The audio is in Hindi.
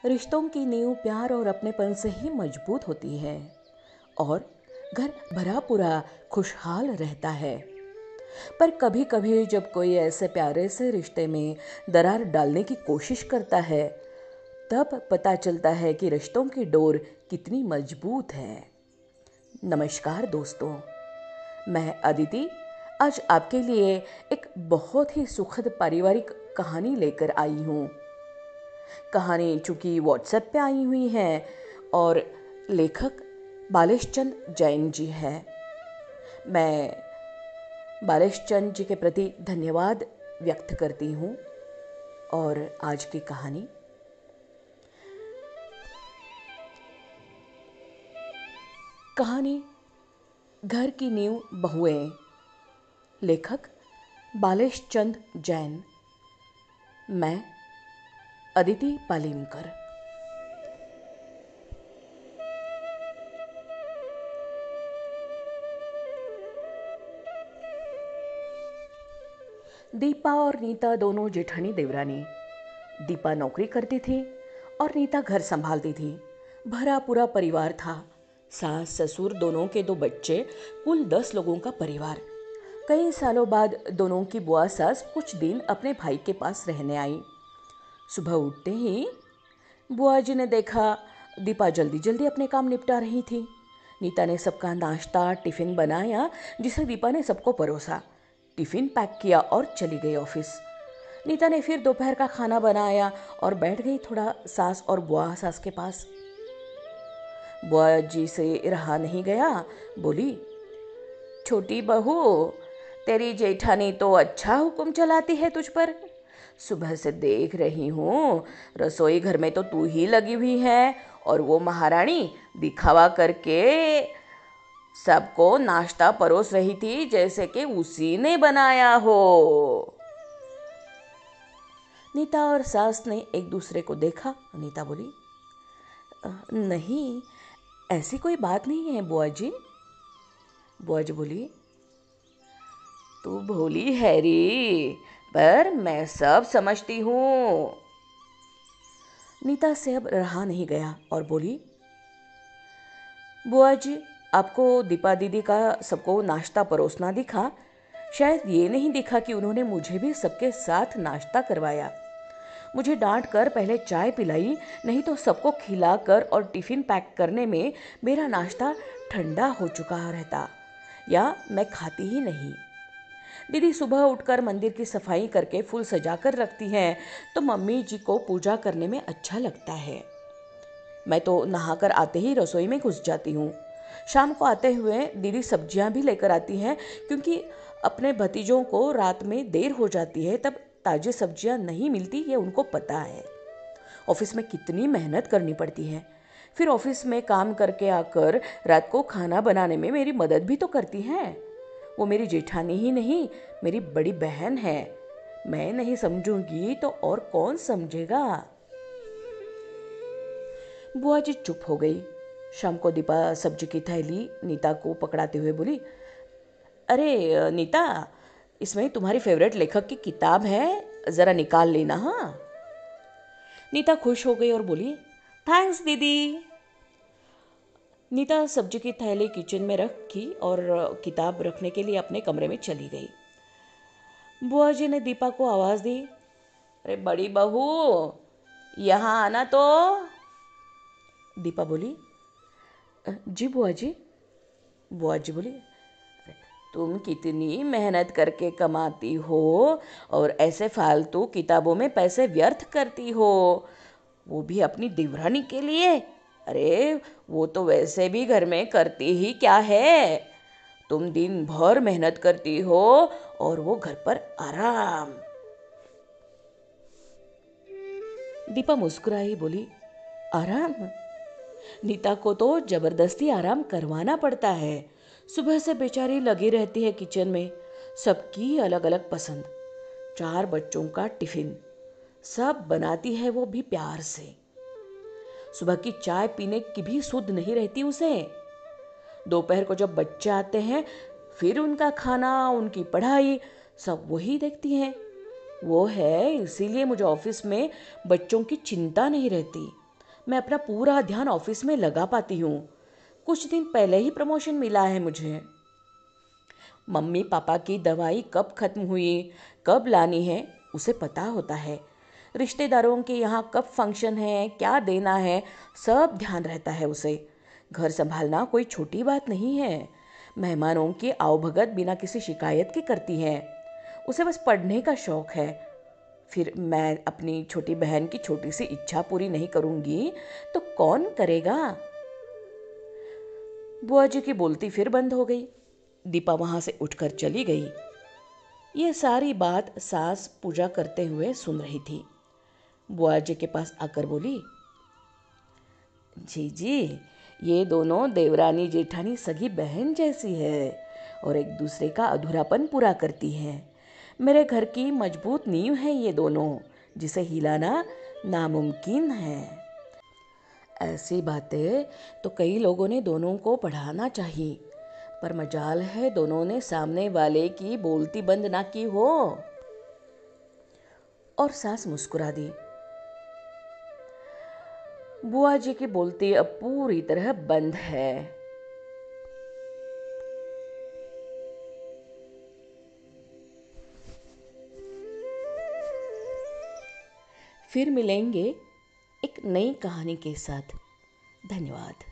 रिश्तों की नींव प्यार और अपनेपन से ही मजबूत होती है और घर भरा पूरा खुशहाल रहता है। पर कभी कभी जब कोई ऐसे प्यारे से रिश्ते में दरार डालने की कोशिश करता है, तब पता चलता है कि रिश्तों की डोर कितनी मजबूत है। नमस्कार दोस्तों, मैं अदिति आज आपके लिए एक बहुत ही सुखद पारिवारिक कहानी लेकर आई हूँ। कहानी चूंकि व्हाट्सएप पे आई हुई है और लेखक बालेश चंद जैन जी है। मैं बालेश चंद जी के प्रति धन्यवाद व्यक्त करती हूँ। और आज की कहानी घर की नींव बहुएं। लेखक बालेश चंद जैन। मैं अदिति पालीमकर। दीपा और नीता दोनों जेठानी देवरानी। दीपा नौकरी करती थी और नीता घर संभालती थी। भरा पूरा परिवार था। सास ससुर दोनों के 2 बच्चे, कुल 10 लोगों का परिवार। कई सालों बाद दोनों की बुआ सास कुछ दिन अपने भाई के पास रहने आई। सुबह उठते ही बुआ जी ने देखा दीपा जल्दी जल्दी अपने काम निपटा रही थी। नीता ने सबका नाश्ता टिफिन बनाया, जिसे दीपा ने सबको परोसा। टिफिन पैक किया और चली गई ऑफिस। नीता ने फिर दोपहर का खाना बनाया और बैठ गई थोड़ा सास और बुआ सास के पास। बुआ जी से रहा नहीं गया, बोली, छोटी बहू, तेरी जेठानी तो अच्छा हुक्म चलाती है तुझ पर। सुबह से देख रही हूँ रसोई घर में तो तू ही लगी हुई है और वो महारानी दिखावा करके सबको नाश्ता परोस रही थी जैसे कि उसी ने बनाया हो। नीता और सास ने एक दूसरे को देखा। नीता बोली, नहीं, ऐसी कोई बात नहीं है बुआ जी। बुआ जी बोली, तू भोली है री, पर मैं सब समझती हूँ। नीता से अब रहा नहीं गया और बोली, बुआ जी, आपको दीपा दीदी का सबको नाश्ता परोसना दिखा, शायद ये नहीं दिखा कि उन्होंने मुझे भी सबके साथ नाश्ता करवाया। मुझे डांट कर पहले चाय पिलाई, नहीं तो सबको खिलाकर और टिफिन पैक करने में मेरा नाश्ता ठंडा हो चुका रहता, या मैं खाती ही नहीं। दीदी सुबह उठकर मंदिर की सफाई करके फूल सजा कर रखती हैं, तो मम्मी जी को पूजा करने में अच्छा लगता है। मैं तो नहाकर आते ही रसोई में घुस जाती हूँ। शाम को आते हुए दीदी सब्जियां भी लेकर आती हैं, क्योंकि अपने भतीजों को रात में देर हो जाती है, तब ताज़ी सब्जियां नहीं मिलती, ये उनको पता है। ऑफिस में कितनी मेहनत करनी पड़ती है। फिर ऑफिस में काम करके आकर रात को खाना बनाने में मेरी मदद भी तो करती हैं। वो मेरी जेठानी ही नहीं, मेरी बड़ी बहन है। मैं नहीं समझूंगी तो और कौन समझेगा। बुआ जी चुप हो गई। शाम को दीपा सब्जी की थैली नीता को पकड़ाते हुए बोली, अरे नीता, इसमें तुम्हारी फेवरेट लेखक की किताब है, ज़रा निकाल लेना। हाँ। नीता खुश हो गई और बोली, थैंक्स दीदी। नीता सब्जी की थैली किचन में रखी और किताब रखने के लिए अपने कमरे में चली गई। बुआ जी ने दीपा को आवाज़ दी, अरे बड़ी बहू, यहाँ आना तो। दीपा बोली, जी बुआ जी। बुआ जी बोली, तुम कितनी मेहनत करके कमाती हो और ऐसे फालतू किताबों में पैसे व्यर्थ करती हो, वो भी अपनी देवरानी के लिए। अरे वो तो वैसे भी घर में करती ही क्या है, तुम दिन भर मेहनत करती हो और वो घर पर आराम। दीपा मुस्कुराई, बोली, आराम? नीता को तो जबरदस्ती आराम करवाना पड़ता है। सुबह से बेचारी लगी रहती है किचन में, सबकी अलग अलग पसंद। 4 बच्चों का टिफिन सब बनाती है, वो भी प्यार से। सुबह की चाय पीने की भी सुध नहीं रहती उसे। दोपहर को जब बच्चे आते हैं, फिर उनका खाना, उनकी पढ़ाई सब वही देखती हैं। वो है, इसीलिए मुझे ऑफिस में बच्चों की चिंता नहीं रहती। मैं अपना पूरा ध्यान ऑफिस में लगा पाती हूँ। कुछ दिन पहले ही प्रमोशन मिला है मुझे। मम्मी पापा की दवाई कब खत्म हुई, कब लानी है, उसे पता होता है। रिश्तेदारों के यहाँ कब फंक्शन है, क्या देना है, सब ध्यान रहता है उसे। घर संभालना कोई छोटी बात नहीं है। मेहमानों की आवभगत बिना किसी शिकायत के करती है। उसे बस पढ़ने का शौक है। फिर मैं अपनी छोटी बहन की छोटी सी इच्छा पूरी नहीं करूंगी तो कौन करेगा। बुआ जी की बोलती फिर बंद हो गई। दीपा वहां से उठकर चली गई। यह सारी बात सास पूजा करते हुए सुन रही थी। बुआ जी के पास आकर बोली, जी जी, ये दोनों देवरानी जेठानी सगी बहन जैसी है और एक दूसरे का अधूरापन पूरा करती हैं। मेरे घर की मजबूत नींव है ये दोनों, जिसे हिलाना नामुमकिन है। ऐसी बातें तो कई लोगों ने दोनों को पढ़ाना चाहिए, पर मजाल है दोनों ने सामने वाले की बोलती बंद ना की हो। और सास मुस्कुरा दी। बुआ जी की बोलती अब पूरी तरह बंद है। फिर मिलेंगे एक नई कहानी के साथ। धन्यवाद।